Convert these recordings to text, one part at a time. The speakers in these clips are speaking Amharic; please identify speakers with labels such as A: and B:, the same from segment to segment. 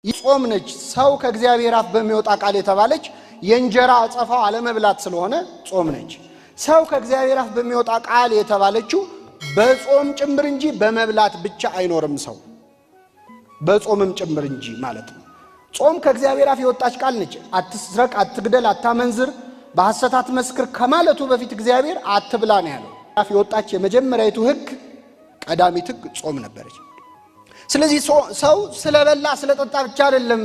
A: ይጾም ነች ሰው ከእግዚአብሔር አፍ በሚወጣ ቃል የተባለች የእንጀራ አጸፋው አለመብላት ስለሆነ ጾም ነች። ሰው ከእግዚአብሔር አፍ በሚወጣ ቃል የተባለችው በጾም ጭምር እንጂ በመብላት ብቻ አይኖርም ሰው በጾምም ጭምር እንጂ ማለት ነው። ጾም ከእግዚአብሔር አፍ የወጣች ቃል ነች። አትስረቅ፣ አትግደል፣ አታመንዝር፣ በሐሰት አትመስክር ከማለቱ በፊት እግዚአብሔር አትብላ ነው ያለው። አፍ የወጣች የመጀመሪያይቱ ሕግ ቀዳሚት ሕግ ጾም ነበረች። ስለዚህ ሰው ስለበላ ስለጠጣ ብቻ አይደለም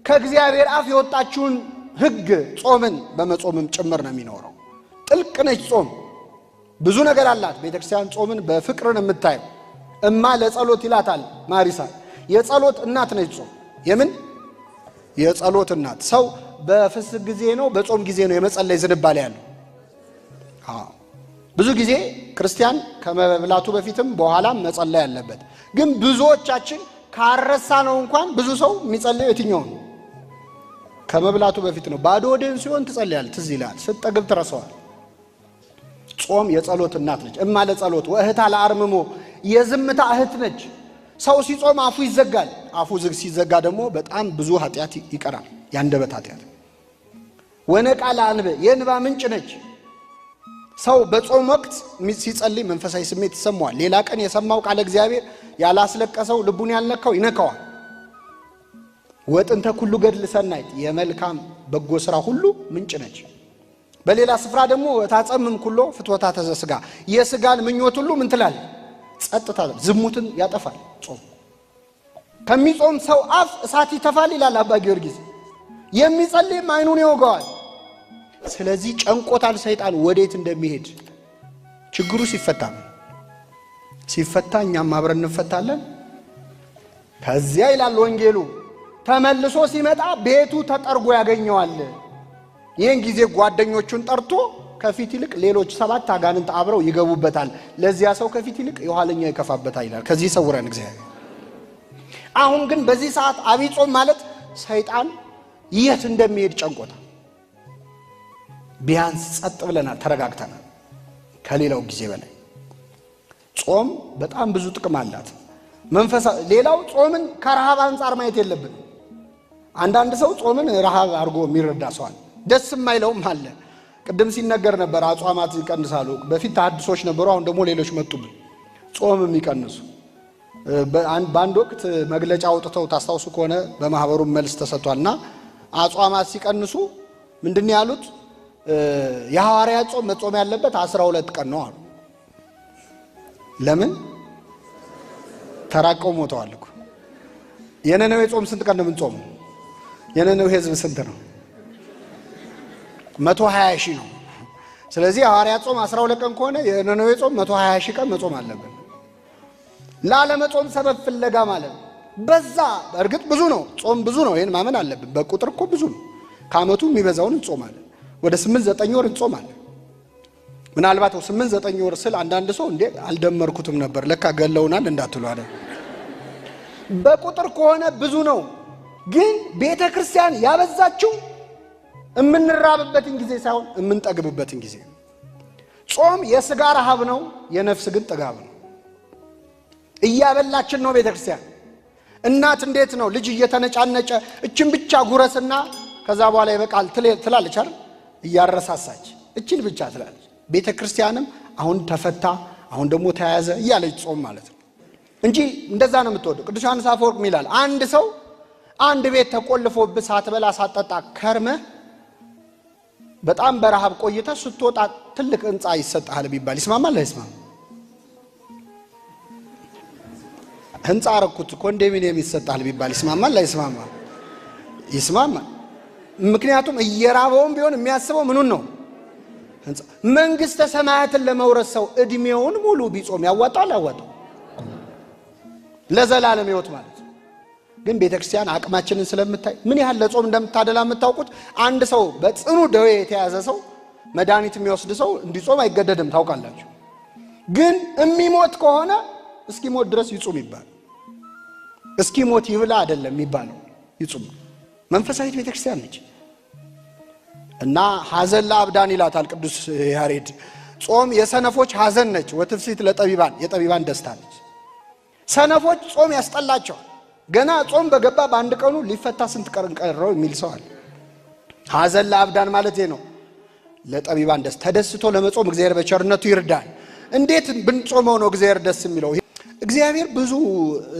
A: ከእግዚአብሔር አፍ የወጣችውን ሕግ ጾምን በመጾምም ጭምር ነው የሚኖረው። ጥልቅ ነች ጾም፣ ብዙ ነገር አላት ቤተክርስቲያን። ጾምን በፍቅርን የምታየው እማ ለጸሎት ይላታል ማሪሳ። የጸሎት እናት ነች ጾም። የምን የጸሎት እናት። ሰው በፍስክ ጊዜ ነው በጾም ጊዜ ነው የመጸለይ ዝንባሌ ያለው። ብዙ ጊዜ ክርስቲያን ከመብላቱ በፊትም በኋላም መጸለይ ያለበት። ግን ብዙዎቻችን ካረሳ ነው እንኳን ብዙ ሰው የሚጸልየው የትኛው ነው? ከመብላቱ በፊት ነው። ባዶ ወደን ሲሆን ትጸልያል፣ ትዝ ይላል፣ ስትጠግብ ትረሳዋል። ጾም የጸሎት እናት ነች። እማ ለጸሎት ወእህታ ለአርምሞ የዝምታ እህት ነች። ሰው ሲጾም አፉ ይዘጋል። አፉ ዝግ ሲዘጋ ደግሞ በጣም ብዙ ኃጢአት ይቀራል፣ ያንደበት ኃጢአት። ወነቃ ለአንበ የእንባ ምንጭ ነች። ሰው በጾም ወቅት ሲጸልይ መንፈሳዊ ስሜት ይሰማዋል። ሌላ ቀን የሰማው ቃል እግዚአብሔር ያላስለቀሰው ልቡን ያልነካው ይነካዋል። ወጥንተ ኩሉ ገድል ሰናይት የመልካም በጎ ስራ ሁሉ ምንጭ ነች። በሌላ ስፍራ ደግሞ ታጸምም ኩሎ ፍትወታተ ዘሥጋ የሥጋን ምኞት ሁሉ ምን ትላል? ጸጥታ፣ ዝሙትን ያጠፋል። ጾም ከሚጾም ሰው አፍ እሳት ይተፋል ይላል አባ ጊዮርጊስ። የሚጸልይም አይኑን ይወጋዋል። ስለዚህ ጨንቆታል ሰይጣን ወዴት እንደሚሄድ ችግሩ ሲፈታ እኛም አብረን እንፈታለን። ከዚያ ይላል ወንጌሉ ተመልሶ ሲመጣ ቤቱ ተጠርጎ ያገኘዋል። ይህን ጊዜ ጓደኞቹን ጠርቶ ከፊት ይልቅ ሌሎች 7 አጋንንት አብረው ይገቡበታል። ለዚያ ሰው ከፊት ይልቅ የኋለኛው ይከፋበታል ይላል። ከዚህ ሰውረን እግዚአብሔር። አሁን ግን በዚህ ሰዓት አብይ ጾም ማለት ሰይጣን የት እንደሚሄድ ጨንቆታል። ቢያንስ ጸጥ ብለናል፣ ተረጋግተናል ከሌላው ጊዜ በላይ። ጾም በጣም ብዙ ጥቅም አላት መንፈሳዊ። ሌላው ጾምን ከረሃብ አንጻር ማየት የለብንም። አንዳንድ ሰው ጾምን ረሃብ አድርጎ የሚረዳ ሰው አለ፣ ደስ የማይለውም አለ። ቅድም ሲነገር ነበር አጽዋማት ይቀንሳሉ። በፊት ተሐድሶች ነበሩ፣ አሁን ደግሞ ሌሎች መጡብን ጾም የሚቀንሱ። በአንድ ወቅት መግለጫ አውጥተው ታስታውሱ ከሆነ በማህበሩ መልስ ተሰጥቷልና አጽዋማት ሲቀንሱ ምንድን ያሉት? የሐዋርያት ጾም መጾም ያለበት 12 ቀን ነው አሉ። ለምን? ተራቀው ሞተዋል እኮ። የነነዌ ጾም ስንት ቀን ነው የምንጾመው? የነነዌ ህዝብ ስንት ነው? 120 ሺህ ነው። ስለዚህ የሐዋርያት ጾም 12 ቀን ከሆነ የነነዌ ጾም 120 ሺህ ቀን መጾም አለብን። ላለመጾም ሰበብ ፍለጋ ማለት ነው። በዛ እርግጥ ብዙ ነው ጾም፣ ብዙ ነው። ይሄን ማመን አለብን። በቁጥር እኮ ብዙ ነው። ከዓመቱ የሚበዛውን እንጾማለን። ወደ 8-9 ወር እንጾማለን። ምናልባት 8-9 ወር ስል አንዳንድ ሰው እንዴ አልደመርኩትም ነበር ለካ ገለውናል እንዳትሉ አይደል። በቁጥር ከሆነ ብዙ ነው። ግን ቤተ ክርስቲያን ያበዛችው የምንራብበትን ጊዜ ሳይሆን የምንጠግብበትን ጊዜ። ጾም የሥጋ ረሃብ ነው፣ የነፍስ ግን ጥጋብ ነው። እያበላችን ነው ቤተ ክርስቲያን። እናት እንዴት ነው ልጅ እየተነጫነጨ እችን ብቻ ጉረስና ከዛ በኋላ ይበቃል ትላለች አይደል? እያረሳሳች እችን ብቻ ትላለች። ቤተ ክርስቲያንም አሁን ተፈታ፣ አሁን ደግሞ ተያዘ እያለች ጾም ማለት ነው እንጂ እንደዛ ነው የምትወደው። ቅዱስ ዮሐንስ አፈወርቅ ይላል አንድ ሰው አንድ ቤት ተቆልፎብህ ሳትበላ ሳትጠጣ ከርመህ በጣም በረሃብ ቆይተህ ስትወጣ ትልቅ ሕንፃ ይሰጣል ቢባል ይስማማል አይስማም? ሕንፃ አረኩት ኮንዶሚኒየም ይሰጣል ቢባል ይስማማል አይስማማም? ይስማማል። ምክንያቱም እየራበውም ቢሆን የሚያስበው ምኑን ነው? ሕንፃ። መንግስተ ሰማያትን ለመውረስ ሰው እድሜውን ሙሉ ቢጾም ያዋጣል ያዋጣው? ለዘላለም ሕይወት ማለት ነው። ግን ቤተክርስቲያን አቅማችንን ስለምታይ ምን ያህል ለጾም እንደምታደላ የምታውቁት። አንድ ሰው በጽኑ ደዌ የተያዘ ሰው መድኃኒት የሚወስድ ሰው እንዲጾም አይገደድም ታውቃላችሁ። ግን የሚሞት ከሆነ እስኪሞት ድረስ ይጹም ይባል። እስኪሞት ይብላ አይደለም የሚባለው፣ ይጹም። መንፈሳዊት ቤተክርስቲያን ነች እና ሐዘን ለአብዳን ይላታል ቅዱስ ያሬድ። ጾም የሰነፎች ሐዘን ነች፣ ወትፍሲት ለጠቢባን የጠቢባን ደስታ ነች። ሰነፎች ጾም ያስጠላቸዋል። ገና ጾም በገባ በአንድ ቀኑ ሊፈታ ስንት ቀን ቀረው የሚል ሰው አለ። ሐዘን ለአብዳን ማለት ነው። ለጠቢባን ደስ ተደስቶ ለመጾም እግዚአብሔር በቸርነቱ ይርዳል። እንዴት ብንጾመው ነው እግዚአብሔር ደስ የሚለው? እግዚአብሔር ብዙ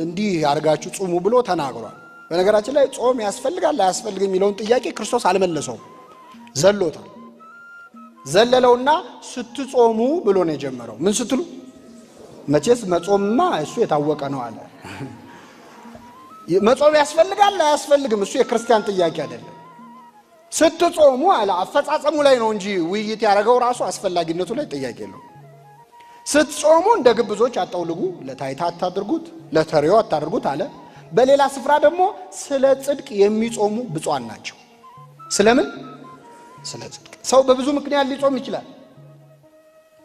A: እንዲህ አድርጋችሁ ጾሙ ብሎ ተናግሯል። በነገራችን ላይ ጾም ያስፈልጋል አያስፈልግም የሚለውን ጥያቄ ክርስቶስ አልመለሰውም፣ ዘሎታል። ዘለለውና ስትጾሙ ብሎ ነው የጀመረው። ምን ስትሉ? መቼስ መጾምማ እሱ የታወቀ ነው አለ። መጾም ያስፈልጋል አያስፈልግም እሱ የክርስቲያን ጥያቄ አይደለም። ስትጾሙ አለ። አፈጻጸሙ ላይ ነው እንጂ ውይይት ያደረገው ራሱ አስፈላጊነቱ ላይ ጥያቄ የለው። ስትጾሙ እንደ ግብዞች አጣውልጉ፣ ለታይታ አታድርጉት፣ ለተሪዮ አታድርጉት አለ። በሌላ ስፍራ ደግሞ ስለ ጽድቅ የሚጾሙ ብፁዓን ናቸው። ስለምን? ስለ ጽድቅ። ሰው በብዙ ምክንያት ሊጾም ይችላል።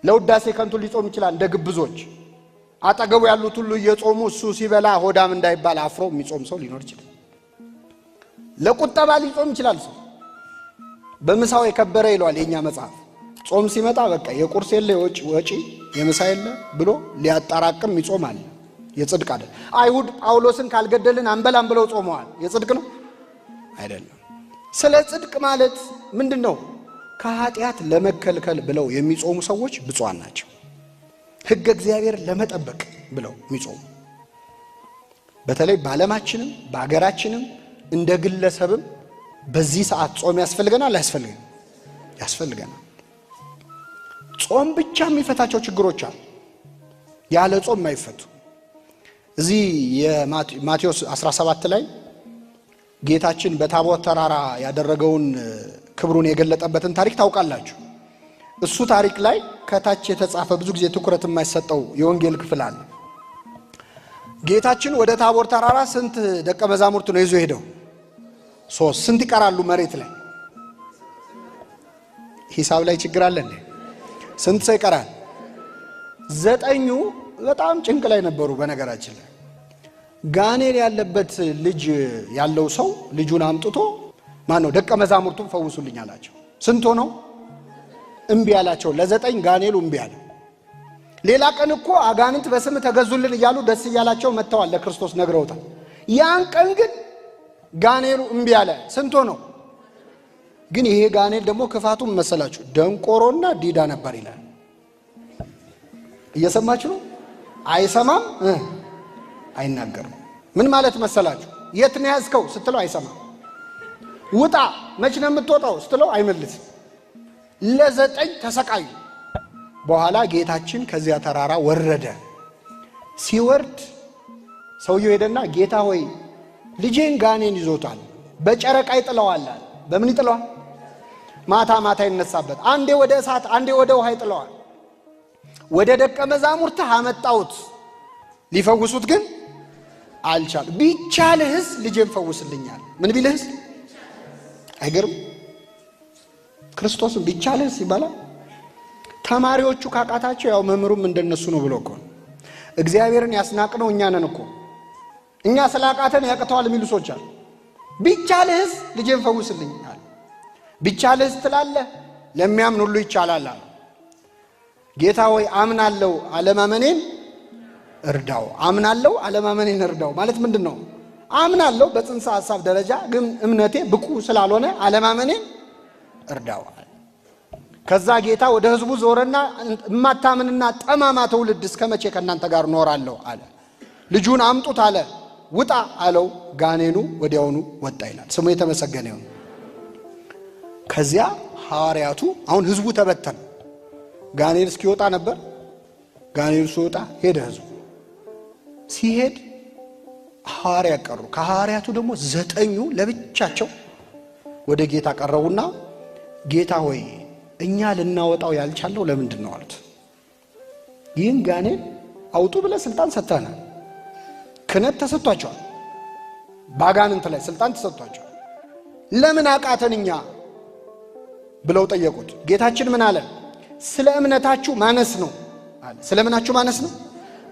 A: ለውዳሴ ከንቱ ሊጾም ይችላል እንደ ግብዞች። አጠገቡ ያሉት ሁሉ እየጾሙ እሱ ሲበላ ሆዳም እንዳይባል አፍሮ የሚጾም ሰው ሊኖር ይችላል። ለቁጠባ ሊጾም ይችላል ሰው። በምሳው የከበረ ይለዋል የኛ መጽሐፍ። ጾም ሲመጣ በቃ የቁርስ የለ ወጪ የምሳ የለ ብሎ ሊያጣራቅም ይጾማል። የጽድቅ አይደል? አይሁድ ጳውሎስን ካልገደልን አንበላም ብለው ጾመዋል። የጽድቅ ነው አይደለም? ስለ ጽድቅ ማለት ምንድነው? ከኃጢአት ለመከልከል ብለው የሚጾሙ ሰዎች ብፁዓን ናቸው። ሕገ እግዚአብሔር ለመጠበቅ ብለው የሚጾሙ በተለይ በዓለማችንም በአገራችንም እንደ ግለሰብም በዚህ ሰዓት ጾም ያስፈልገናል አያስፈልገንም? ያስፈልገናል። ጾም ብቻ የሚፈታቸው ችግሮች አሉ፣ ያለ ጾም የማይፈቱ። እዚህ የማቴዎስ 17 ላይ ጌታችን በታቦት ተራራ ያደረገውን ክብሩን የገለጠበትን ታሪክ ታውቃላችሁ። እሱ ታሪክ ላይ ከታች የተጻፈ ብዙ ጊዜ ትኩረት የማይሰጠው የወንጌል ክፍል አለ። ጌታችን ወደ ታቦር ተራራ ስንት ደቀ መዛሙርት ነው ይዞ ሄደው? 3። ስንት ይቀራሉ መሬት ላይ? ሂሳብ ላይ ችግር አለ እንዴ? ስንት ሰው ይቀራል? 9ኙ በጣም ጭንቅ ላይ ነበሩ። በነገራችን ላይ ጋኔል ያለበት ልጅ ያለው ሰው ልጁን አምጥቶ ማን ነው ደቀ መዛሙርቱን ፈውሱልኝ አላቸው። ስንት ሆነው? እምቢ አላቸው። ለ9 ጋኔሉ እምቢ አለ። ሌላ ቀን እኮ አጋንንት በስም ተገዙልን እያሉ ደስ እያላቸው መጥተዋል፣ ለክርስቶስ ነግረውታል። ያን ቀን ግን ጋኔሉ እምቢ አለ። ስንት ሆነው? ግን ይሄ ጋኔል ደግሞ ክፋቱም መሰላችሁ ደንቆሮና ዲዳ ነበር ይላል። እየሰማችሁ ነው? አይሰማም፣ አይናገርም። ምን ማለት መሰላችሁ? የት ነው ያዝከው ስትለው አይሰማም። ውጣ መች ነው የምትወጣው ስትለው አይመልስም። ለ9 ተሰቃዩ። በኋላ ጌታችን ከዚያ ተራራ ወረደ። ሲወርድ ሰውየው ሄደና ጌታ ሆይ ልጄን ጋኔን ይዞታል፣ በጨረቃ ይጥለዋል። በምን ይጥለዋል? ማታ ማታ ይነሳበት። አንዴ ወደ እሳት አንዴ ወደ ውሃ ይጥለዋል። ወደ ደቀ መዛሙርት አመጣሁት፣ ሊፈውሱት ግን አልቻሉ። ቢቻልህስ ልጄን ፈውስልኛል። ምን ቢልህስ? አይገርም? ክርስቶስን ቢቻልህስ ይባላል። ተማሪዎቹ ካቃታቸው ያው መምህሩም እንደነሱ ነው ብሎ እኮ እግዚአብሔርን ያስናቅነው እኛ ነን እኮ። እኛ ስላቃተን ያቅተዋል የሚሉ ሰዎች አሉ። ቢቻልህስ ልጄን ፈውስልኛል። ቢቻልህስ ትላለህ፣ ለሚያምን ሁሉ ይቻላል አለ። ጌታ ሆይ አምናለሁ አለማመኔን እርዳው። አምናለሁ አለማመኔን እርዳው ማለት ምንድን ነው? አምናለሁ በጽንሰ ሐሳብ ደረጃ፣ ግን እምነቴ ብቁ ስላልሆነ አለማመኔን እርዳው። ከዛ ጌታ ወደ ህዝቡ ዞረና እማታምንና ጠማማ ትውልድ እስከ መቼ ከእናንተ ጋር ኖራለሁ አለ። ልጁን አምጡት አለ። ውጣ አለው። ጋኔኑ ወዲያውኑ ወጣ ይላል። ስሙ የተመሰገነ ይሁን። ከዚያ ሐዋርያቱ አሁን ህዝቡ ተበተነ። ጋኔል እስኪወጣ ነበር። ጋኔሉ ሲወጣ ሄደ ህዝቡ። ሲሄድ ሐዋርያት ቀሩ። ከሐዋርያቱ ደግሞ 9ኙ ለብቻቸው ወደ ጌታ ቀረቡና ጌታ ሆይ እኛ ልናወጣው ያልቻለው ለምንድን ነው አሉት። ይህን ጋኔል አውጡ ብለህ ስልጣን ሰጥተናል። ክህነት ተሰጥቷቸዋል። ባጋንንት ላይ ስልጣን ተሰጥቷቸዋል። ለምን አቃተን እኛ ብለው ጠየቁት። ጌታችን ምን አለ? ስለ እምነታችሁ ማነስ ነው አለ። ስለ እምነታችሁ ማነስ ነው።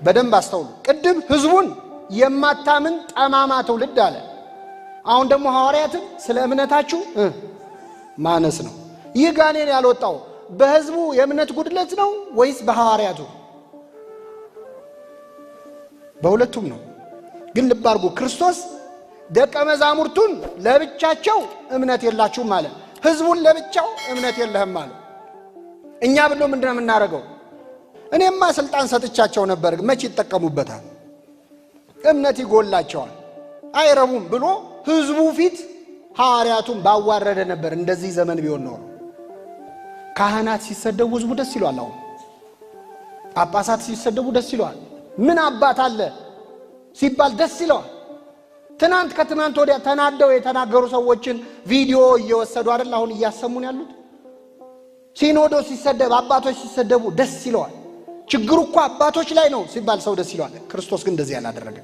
A: በደንብ አስተውሉ። ቅድም ህዝቡን የማታምን ጠማማ ትውልድ አለ። አሁን ደግሞ ሐዋርያትን ስለ እምነታችሁ ማነስ ነው። ይህ ጋኔን ያልወጣው በህዝቡ የእምነት ጉድለት ነው ወይስ በሐዋርያቱ? በሁለቱም ነው። ግን ልብ አድርጉ ክርስቶስ ደቀ መዛሙርቱን ለብቻቸው እምነት የላችሁም ማለት ህዝቡን ለብቻው እምነት የለህም ማለት እኛ ብሎ ምንድነው የምናደርገው እኔማ ስልጣን ሰጥቻቸው ነበር መቼ ይተቀሙበታል እምነት ይጎላቸዋል አይረቡም ብሎ ህዝቡ ፊት ሐዋርያቱን ባዋረደ ነበር እንደዚህ ዘመን ቢሆን ነው ካህናት ሲሰደቡ ህዝቡ ደስ ይሏል አሁን ጳጳሳት ሲሰደቡ ደስ ይሏል ምን አባት አለ ሲባል ደስ ይሏል ትናንት ከትናንት ወዲያ ተናደው የተናገሩ ሰዎችን ቪዲዮ እየወሰዱ አይደል አሁን እያሰሙን ያሉት ሲኖዶስ ሲሰደብ አባቶች ሲሰደቡ ደስ ይሏል ችግሩ እኮ አባቶች ላይ ነው ሲባል ሰው ደስ ይሏል ክርስቶስ ግን እንደዚህ ያላደረገ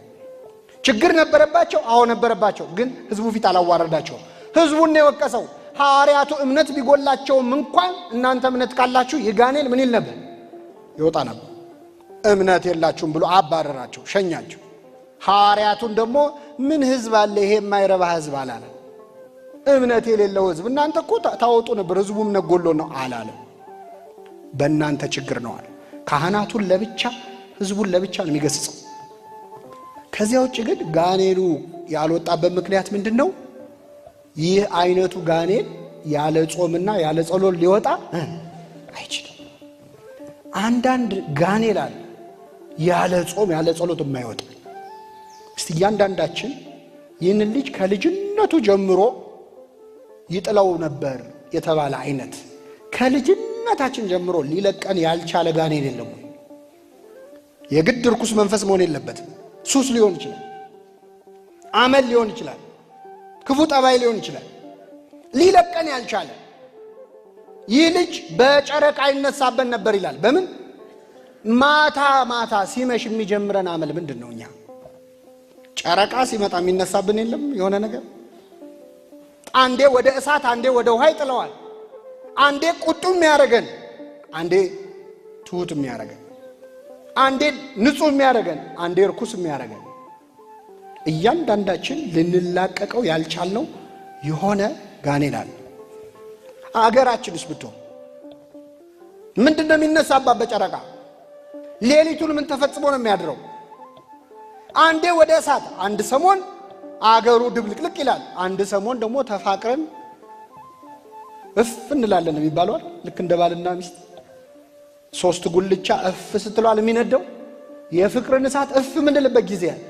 A: ችግር ነበረባቸው አዎ ነበረባቸው ግን ህዝቡ ፊት አላዋረዳቸው ህዝቡን ነው የወቀሰው ሐዋርያቱ እምነት ቢጎላቸውም እንኳን እናንተ እምነት ካላችሁ ይጋኔል ምን ይል ነበር ይወጣ ነበር እምነት የላችሁም ብሎ አባረራቸው ሸኛቸው ሐዋርያቱን ደግሞ ምን ህዝብ አለ ይሄ የማይረባ ህዝብ አላለ እምነት የሌለው ህዝብ እናንተ እኮ ታወጡ ነበር ህዝቡም ነጎሎ ነው አላለ በእናንተ ችግር ነው አለ ካህናቱን ለብቻ ህዝቡን ለብቻ ነው የሚገስጸው ከዚያ ውጭ ግን ጋኔሉ ያልወጣበት ምክንያት ምንድነው ይህ አይነቱ ጋኔል ያለ ጾምና ያለ ጸሎት ሊወጣ አይችልም አንዳንድ ጋኔል አለ ያለ ጾም ያለ ጸሎት የማይወጣ እስቲ ያንዳንዳችን ይህንን ልጅ ከልጅነቱ ጀምሮ ይጥለው ነበር የተባለ አይነት ከልጅነታችን ጀምሮ ሊለቀን ያልቻለ ጋኔል የለም የግድ ርኩስ መንፈስ መሆን የለበትም ሱስ ሊሆን ይችላል አመል ሊሆን ይችላል ክፉ ጠባይ ሊሆን ይችላል ሊለቀን ያልቻለ ይህ ልጅ በጨረቃ ይነሳበን ነበር ይላል በምን ማታ ማታ ሲመሽ የሚጀምረን አመል ምንድነው እኛ ጨረቃ ሲመጣ የሚነሳብን የለም የሆነ ነገር አንዴ ወደ እሳት አንዴ ወደ ውሃ ይጥለዋል አንዴ ቁጡ የሚያረገን አንዴ ትሁት የሚያረገን አንዴ ንጹህ የሚያረገን አንዴ ርኩስ የሚያረገን እያንዳንዳችን ልንላቀቀው ያልቻልነው የሆነ ጋኔል አለ አገራችንስ ብትሆን ምንድነው የሚነሳባት በጨረቃ ሌሊቱን ምን ተፈጽሞ ነው የሚያድረው አንዴ ወደ እሳት አንድ ሰሞን አገሩ ድብልቅልቅ ይላል አንድ ሰሞን ደግሞ ተፋቅረን እፍ እንላለን የሚባለው ልክ እንደ ባልና ሚስት ሶስት ጉልቻ እፍ ስትሏል የሚነደው የፍቅርን እሳት እፍ ምንልበት ጊዜ አለ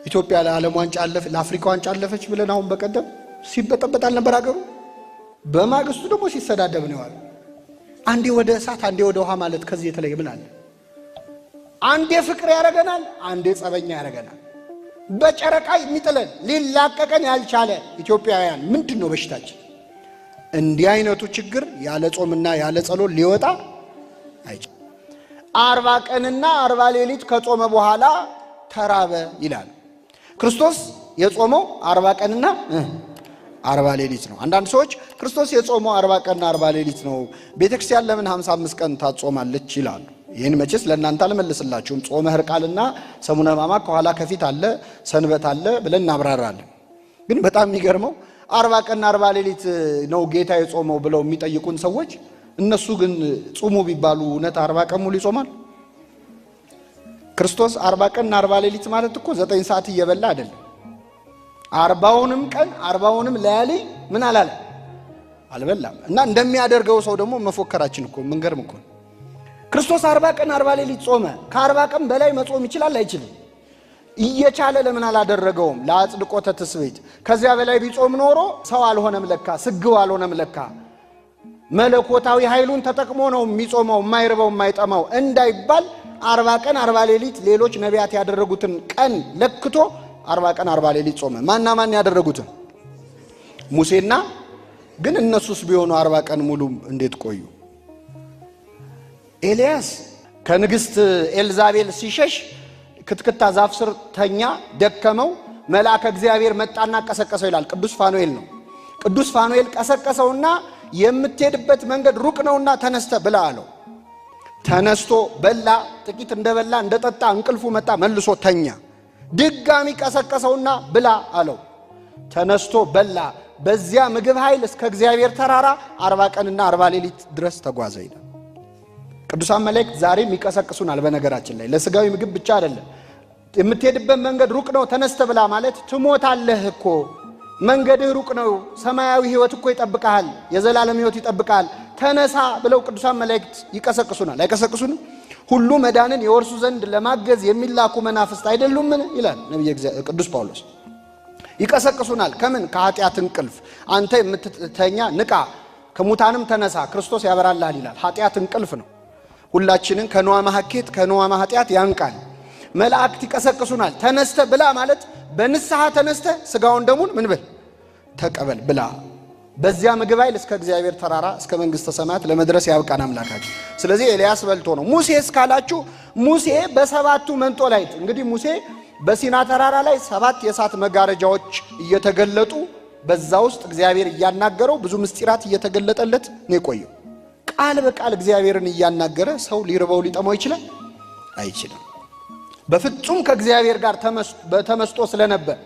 A: ኢትዮጵያ ለዓለም ዋንጫ አለፈ ለአፍሪካ ዋንጫ አለፈች ብለን አሁን በቀደም ሲበጠበጣል ነበር አገሩ በማግስቱ ደግሞ ሲሰዳደብ ነው ያለው አንዴ ወደ እሳት አንዴ ወደ ውሃ ማለት ከዚህ የተለየ ምን አለ አንዴ ፍቅር ያረጋናል አንዴ ጸበኛ ያረጋናል በጨረቃ የሚጥለን ሊላቀቀን ያልቻለ ኢትዮጵያውያን ምንድነው በሽታችን እንዲህ አይነቱ ችግር ያለ ጾምና ያለ ጸሎት ሊወጣ አይችልም 40 ቀንና 40 ሌሊት ከጾመ በኋላ ተራበ ይላል ክርስቶስ የጾመው 40 ቀንና 40 ሌሊት ነው አንዳንድ ሰዎች ክርስቶስ የጾመው 40 ቀንና 40 ሌሊት ነው ቤተክርስቲያን ለምን 55 ቀን ታጾማለች ይላሉ ይሄን መቼስ ለእናንተ አልመልስላችሁም ጾመ ሕርቃልና ሰሙነ ሕማማት ከኋላ ከፊት አለ ሰንበት አለ ብለን እናብራራለን ግን በጣም የሚገርመው 40 ቀንና 40 ሌሊት ነው ጌታ የጾመው ብለው የሚጠይቁን ሰዎች እነሱ ግን ጾሙ ቢባሉ እውነት 40 ቀን ሙሉ ይጾማል ክርስቶስ 40 ቀንና 40 ሌሊት ማለት እኮ 9 ሰዓት እየበላ አይደለም 40ውንም ቀን 40ውንም ለያሊ ምን አላለ አልበላም እና እንደሚያደርገው ሰው ደግሞ መፎከራችን እኮ መንገርም እኮ ክርስቶስ 40 ቀን 40 ሌሊት ጾመ ከ40 ቀን በላይ መጾም ይችላል አይችልም እየቻለ ለምን አላደረገውም ለአጽድቆተ ትስብእት ከዚያ በላይ ቢጾም ኖሮ ሰው አልሆነም ለካ ስግው አልሆነም ለካ መለኮታዊ ኃይሉን ተጠቅሞ ነው የሚጾመው የማይርበው የማይጠማው እንዳይባል 40 ቀን 40 ሌሊት ሌሎች ነቢያት ያደረጉትን ቀን ለክቶ 40 ቀን 40 ሌሊት ጾመ ማን ያደረጉትን ሙሴና ግን እነሱስ ቢሆኑ 40 ቀን ሙሉ እንዴት ቆዩ ኤልያስ ከንግስት ኤልዛቤል ሲሸሽ ክትክታ ዛፍ ስር ተኛ ደከመው መልአከ እግዚአብሔር መጣና ቀሰቀሰው ይላል ቅዱስ ፋኑኤል ነው ቅዱስ ፋኑኤል ቀሰቀሰውና የምትሄድበት መንገድ ሩቅ ነውና ተነስተ ብላ አለው ተነስቶ በላ ጥቂት እንደበላ እንደጠጣ እንቅልፉ መጣ መልሶ ተኛ ድጋሚ ቀሰቀሰውና ብላ አለው ተነስቶ በላ በዚያ ምግብ ኃይል እስከ እግዚአብሔር ተራራ 40 ቀንና 40 ሌሊት ድረስ ተጓዘ ይላል ቅዱሳን መላእክት ዛሬም ይቀሰቅሱናል በነገራችን ላይ ለስጋዊ ምግብ ብቻ አይደለም የምትሄድበት መንገድ ሩቅ ነው ተነስተ ብላ ማለት ትሞታለህ እኮ መንገድህ ሩቅ ነው፣ ሰማያዊ ሕይወት እኮ ይጠብቃል፣ የዘላለም ሕይወት ይጠብቃል፣ ተነሳ ብለው ቅዱሳን መላእክት ይቀሰቅሱናል። አይቀሰቅሱንም? ሁሉ መዳንን የወርሱ ዘንድ ለማገዝ የሚላኩ መናፍስት አይደሉምን ይላል ነብዩ ቅዱስ ጳውሎስ። ይቀሰቅሱናል። ከምን? ከኃጢአት እንቅልፍ። አንተ የምትተኛ ንቃ፣ ከሙታንም ተነሳ፣ ክርስቶስ ያበራልሃል ይላል። ኃጢአት እንቅልፍ ነው። ሁላችንን ከነዋ ማሐኬት ከነዋ ማኃጢአት ያንቃል። መላእክት ይቀሰቅሱናል። ተነስተ ብላ ማለት በንስሐ ተነስተ ስጋውን ደሙን ምን ብል ተቀበል ብላ። በዚያ ምግብ ኃይል እስከ እግዚአብሔር ተራራ እስከ መንግሥተ ሰማያት ለመድረስ ያብቃን አምላካችን። ስለዚህ ኤልያስ በልቶ ነው። ሙሴ እስካላችሁ ሙሴ በሰባቱ መንጦላይት እንግዲህ ሙሴ በሲና ተራራ ላይ 7 የእሳት መጋረጃዎች እየተገለጡ በዛ ውስጥ እግዚአብሔር እያናገረው ብዙ ምስጢራት እየተገለጠለት ነው የቆየው። ቃል በቃል እግዚአብሔርን እያናገረ ሰው ሊርበው ሊጠማው ይችላል? አይችልም። በፍጹም ከእግዚአብሔር ጋር ተመስጦ ስለነበር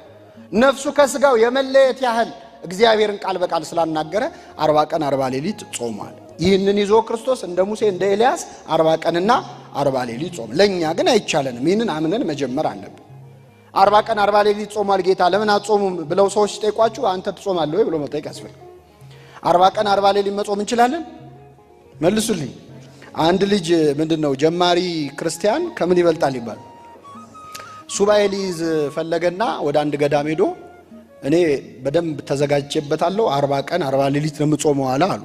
A: ነፍሱ ከስጋው የመለየት ያህል እግዚአብሔርን ቃል በቃል ስላናገረ 40 ቀን 40 ሌሊት ጾሟል። ይህንን ይዞ ክርስቶስ እንደ ሙሴ እንደ ኤልያስ 40 ቀንና 40 ሌሊት ጾም። ለኛ ግን አይቻለንም። ይህንን አምነን መጀመር አለብን። 40 ቀን 40 ሌሊት ጾሟል ጌታ ለምን አትጾሙም ብለው ሰዎች ሲጠይቋችሁ አንተ ትጾማለህ ወይ ብሎ መጠየቅ ያስፈልጋል። 40 ቀን 40 ሌሊት መጾም እንችላለን? መልሱልኝ። አንድ ልጅ ምንድነው ጀማሪ ክርስቲያን ከምን ይበልጣል ይባል? ሱባኤ ሊይዝ ፈለገና ወደ አንድ ገዳም ሄዶ እኔ በደንብ ተዘጋጅቼበታለሁ 40 ቀን 40 ሌሊት ነው የምጾመው አሉ።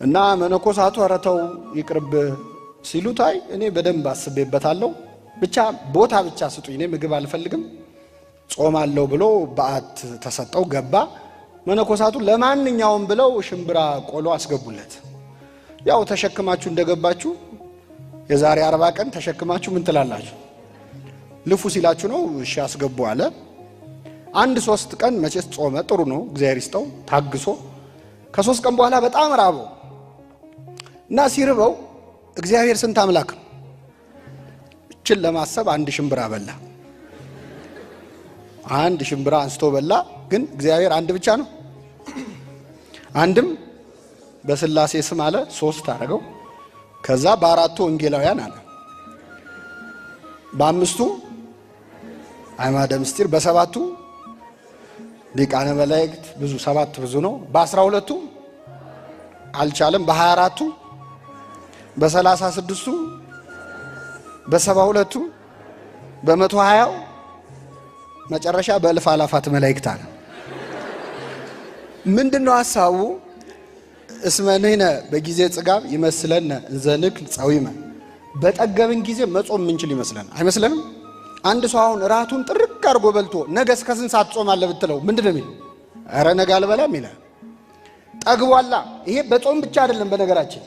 A: እና መነኮሳቱ አረተው ይቅርብ ሲሉት አይ እኔ በደንብ አስቤበታለሁ ብቻ ቦታ ብቻ ስጡኝ እኔ ምግብ አልፈልግም ጾማለሁ ብሎ በአት ተሰጠው ገባ። መነኮሳቱ ለማንኛውም ብለው ሽምብራ ቆሎ አስገቡለት። ያው ተሸክማችሁ እንደገባችሁ የዛሬ 40 ቀን ተሸክማችሁ ምን ትላላችሁ? ልፉ ሲላችሁ ነው እሺ አስገቡ አለ። 1-3 ቀን መቼስ ጾመ። ጥሩ ነው እግዚአብሔር ይስጠው ታግሶ። ከ3 ቀን በኋላ በጣም ራበው እና ሲርበው እግዚአብሔር ስንት አምላክ ነው እችን ለማሰብ 1 ሽምብራ በላ። 1 ሽምብራ አንስቶ በላ። ግን እግዚአብሔር አንድ ብቻ ነው። አንድም በስላሴ ስም አለ 3 አረገው። ከዛ በ4ቱ ወንጌላውያን አለ፣ በ5ቱ አዕማደ ምስጢር፣ በ7ቱ ሊቃነ መላእክት ብዙ 7 ብዙ ነው። በ12ቱ አልቻለም፣ በ24ቱ በ36ቱ በ72ቱ በ120ው መጨረሻ በእልፍ አላፋት መላእክት አለ። ምንድነው ሐሳቡ? እስመነነ በጊዜ ጽጋብ ይመስለነ እንዘንክል ጻዊመ። በጠገብን ጊዜ መጾም ምንችል ይመስለን አይመስለንም? አንድ ሰው አሁን ራቱን ጥርቅ አርጎ በልቶ ነገ እስከ ስንት ሰዓት ጾማለህ ብትለው ምንድነው የሚለው? አረ ነገ አልበላም ይላል። ጠግቧላ። ይሄ በጾም ብቻ አይደለም፣ በነገራችን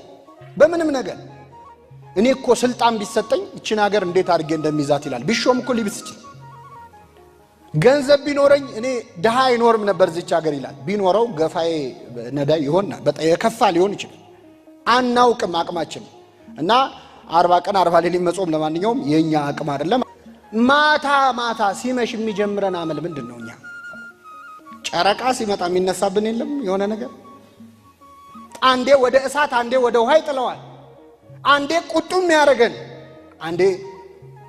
A: በምንም ነገር እኔ እኮ ስልጣን ቢሰጠኝ እቺን ሀገር እንዴት አድርጌ እንደሚይዛት ይላል። ቢሾም እኮ ሊብስ ይችላል። ገንዘብ ቢኖረኝ እኔ ድሃ አይኖርም ነበር እዚች ሀገር ይላል። ቢኖረው ገፋዬ ነዳይ ይሆንና በጣም የከፋ ሊሆን ይችላል። አናውቅም አቅማችን እና 40 ቀን 40 ሌሊት መጾም ለማንኛውም የኛ አቅም አይደለም። ማታ ማታ ሲመሽ የሚጀምረን አመል ምንድነው? እኛ ጨረቃ ሲመጣ የሚነሳብን የለም የሆነ ነገር። አንዴ ወደ እሳት አንዴ ወደ ውሃ ይጥለዋል። አንዴ ቁጡም ያረጋን፣ አንዴ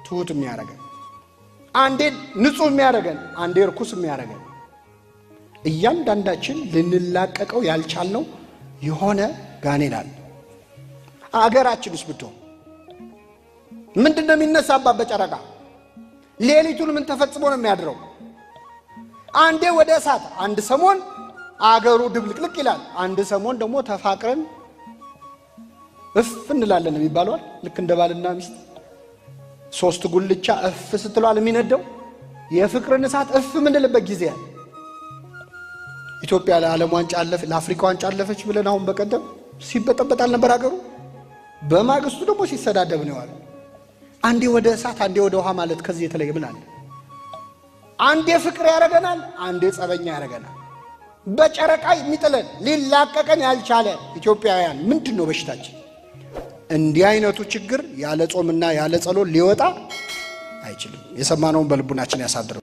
A: ትሁትም ያረጋን፣ አንዴ ንጹህም ያረጋን፣ አንዴ ርኩስም ያረጋን። እያንዳንዳችን ልንላቀቀው ያልቻልነው የሆነ ጋኔን አለ። አገራችን ውስጥ ብትሆን ምንድነው የሚነሳባት በጨረቃ? ሌሊቱን ምን ተፈጽሞ ነው የሚያድረው? አንዴ ወደ እሳት፣ አንድ ሰሞን አገሩ ድብልቅልቅ ይላል፣ አንድ ሰሞን ደግሞ ተፋቅረን እፍ እንላለን የሚባለው ልክ እንደ ባልና ሚስት 3 ጉልቻ እፍ ስትሏል የሚነደው የፍቅርን እሳት እፍ ምንልበት ጊዜ አለ። ኢትዮጵያ ለዓለም ዋንጫ አለፈ፣ ለአፍሪካ ዋንጫ አለፈች ብለን አሁን በቀደም ሲበጠበጣል ነበር አገሩ። በማግስቱ ደግሞ ሲሰዳደብ ነው ያለው። አንዴ ወደ እሳት አንዴ ወደ ውሃ ማለት ከዚህ የተለየ ምን አለ? አንዴ ፍቅር ያረጋናል፣ አንዴ ጸበኛ ያረጋናል። በጨረቃ የሚጥለን ሊላቀቀን ያልቻለ ኢትዮጵያውያን ምንድነው በሽታችን? እንዲህ አይነቱ ችግር ያለ ጾምና ያለ ጸሎት ሊወጣ አይችልም። የሰማነውን በልቡናችን ያሳድረው።